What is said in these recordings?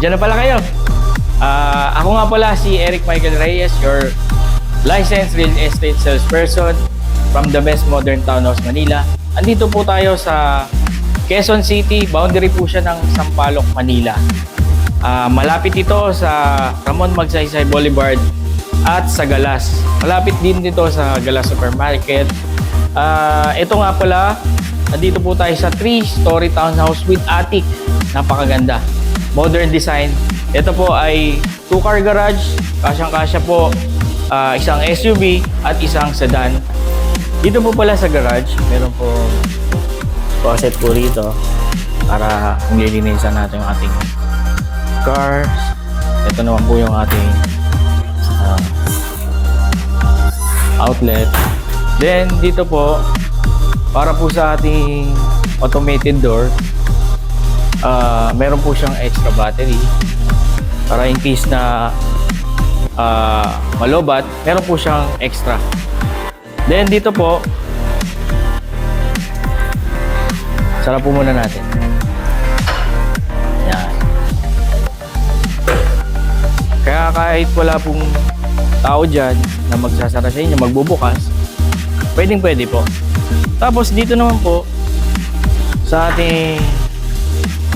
Diyan na pala kayo. Ako nga pala si Eric Michael Reyes, your licensed real estate salesperson from the best modern townhouse Manila. Andito po tayo sa Quezon City, boundary po siya ng Sampaloc, Manila. Malapit ito sa Ramon Magsaysay Boulevard at sa Galas. Malapit din dito sa Galas Supermarket. Ito nga pala, andito po tayo sa 3-story townhouse with attic. Napakaganda. Modern design. Ito po ay 2-car garage. Kasyang-kasya po isang SUV at isang sedan. Dito po pala sa garage, meron po faucet po rito para nililinisan natin yung ating cars. Ito naman po yung ating outlet. Then dito po, para po sa ating automated door, meron po siyang extra battery para in case na malobat, meron po siyang extra. Then dito po, sarap po muna natin. Yan. Kaya kahit wala pong tao dyan na magsasara sa inyo, magbubukas, pwede po. Tapos dito naman po, sa ating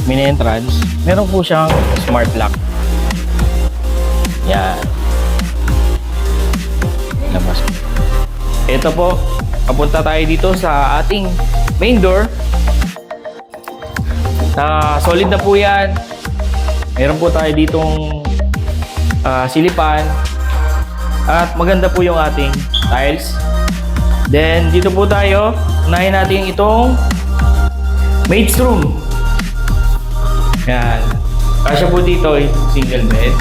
mini entrance, meron po siyang smart lock. Yan. Labas po. Ito po, papunta tayo dito sa ating main door. Solid na po yan. Meron po tayo ditong silipan. At maganda po yung ating tiles. Then, dito po tayo. Unahin natin itong maid's room. Yan. Kasya po dito ay single bed.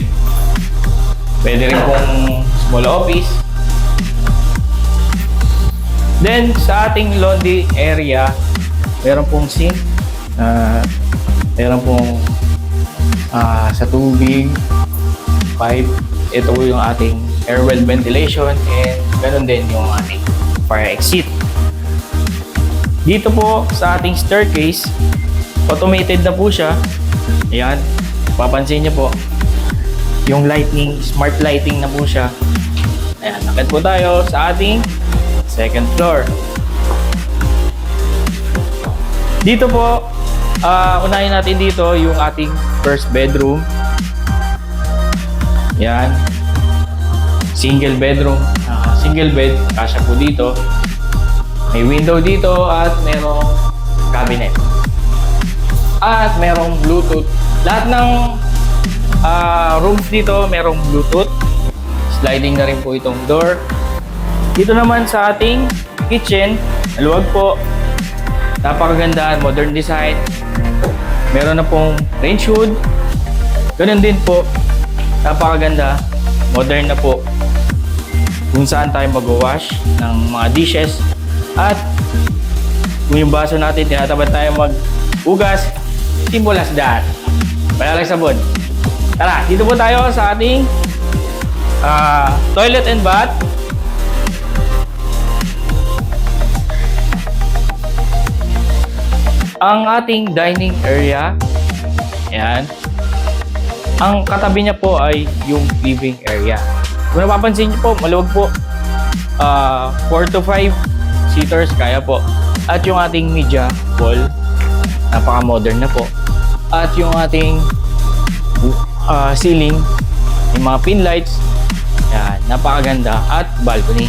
Pwede rin pong small office. Then, sa ating laundry area, meron pong sink. Meron pong sa tubig, pipe. Ito po yung ating air well ventilation and ganun din yung ating fire exit. Dito po sa ating staircase, automated na po siya. Ayan, papansin nyo po yung lighting, smart lighting na po siya. Ayan, nakit po tayo sa ating second floor. Dito po, unahin natin dito yung ating first bedroom. Yan. Single bedroom. Single bed. Kasya po dito. May window dito at merong cabinet. At merong Bluetooth. Lahat ng rooms dito merong Bluetooth. Sliding na rin po itong door. Dito naman sa ating kitchen, maluwag po. Napakaganda, modern design. Meron na pong range hood. Ganun din po. Napakaganda, modern na po. Kung saan tayo mag-wash ng mga dishes. At kung yung baso natin, tinatabad tayo mag-ugas, simple as that. Wala lang sabon. Tara, dito po tayo sa ating toilet and bath. Ang ating dining area, ayan. Ang katabi niya po ay yung living area. Kung napapansin niyo po, maluwag po. 4 to 5 seaters, kaya po. At yung ating media wall, napaka-modern na po. At yung ating ceiling, yung mga pin lights, ayan, napakaganda. At balcony.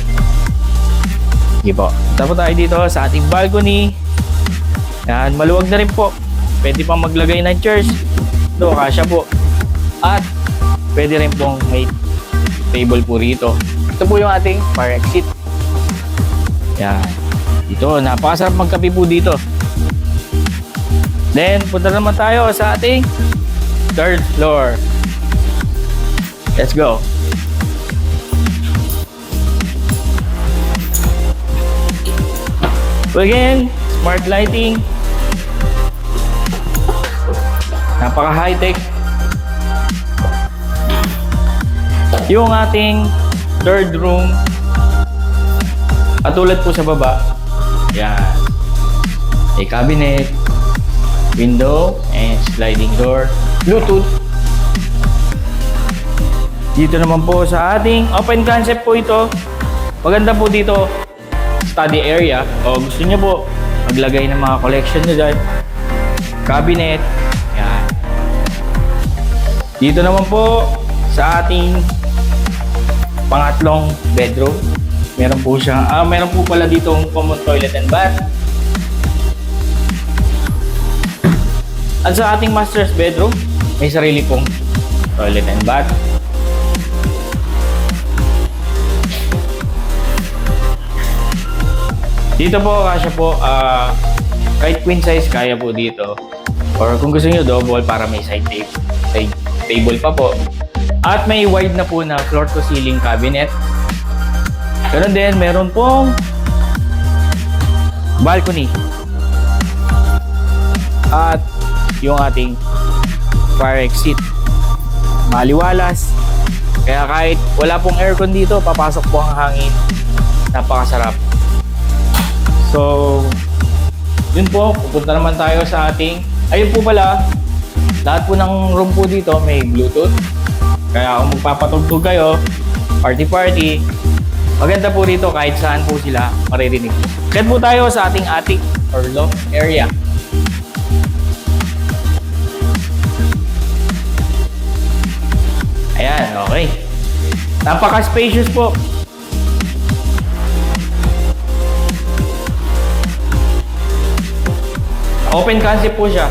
Sige po. Tapos tayo dito sa ating balcony. Yan, maluwag na rin po. Pwede pang maglagay ng chairs. Ito, kasya po. At pwede rin pong may table po rito. Ito po yung ating fire exit. Yan. Dito, napakasarap magkape po dito. Then, punta naman tayo sa ating third floor. Let's go. So again, smart lighting. Napaka high-tech. Yung ating third room, katulad po sa baba. Yan. May cabinet, window, and sliding door. Bluetooth. Dito naman po sa ating open concept po ito. Maganda po dito, study area. O gusto niyo po, maglagay ng mga collection nyo dyan. Cabinet. Yan. Dito naman po sa ating pangatlong bedroom. Meron po siyang, meron po pala ditong common toilet and bath. At sa ating master's bedroom, may sarili pong toilet and bath. Dito po, kasya po, kahit queen size, kaya po dito. Or kung gusto niyo double para may side table pa po. At may wide na po na floor to ceiling cabinet. Ganun din, meron pong balcony. At yung ating fire exit. Maliwalas. Kaya kahit wala pong aircon dito, papasok po ang hangin. Napakasarap. So, yun po, pupunta naman tayo sa ating, ayun po pala, lahat po ng room po dito may Bluetooth. Kaya kung magpapatugtog kayo, party, maganda po rito kahit saan po sila maririnig. Kaya po tayo sa ating attic or loft area. Ayan, okay. Napaka-spacious po. Open concept po siya.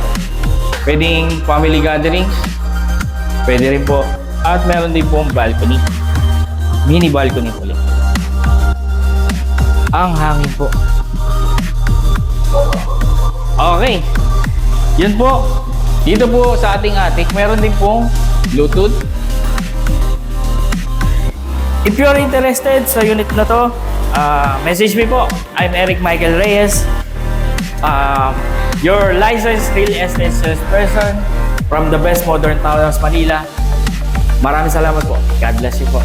Pwedeng family gatherings. Pwede rin po. At meron din pong balcony. Mini balcony po ulit. Ang hangin po. Okay. Yun po. Dito po sa ating attic, meron din pong Bluetooth. If you're interested sa unit na to, message me po. I'm Eric Michael Reyes. Your licensed real estate salesperson from the best modern townhouse Manila. Maraming salamat po. God bless you po.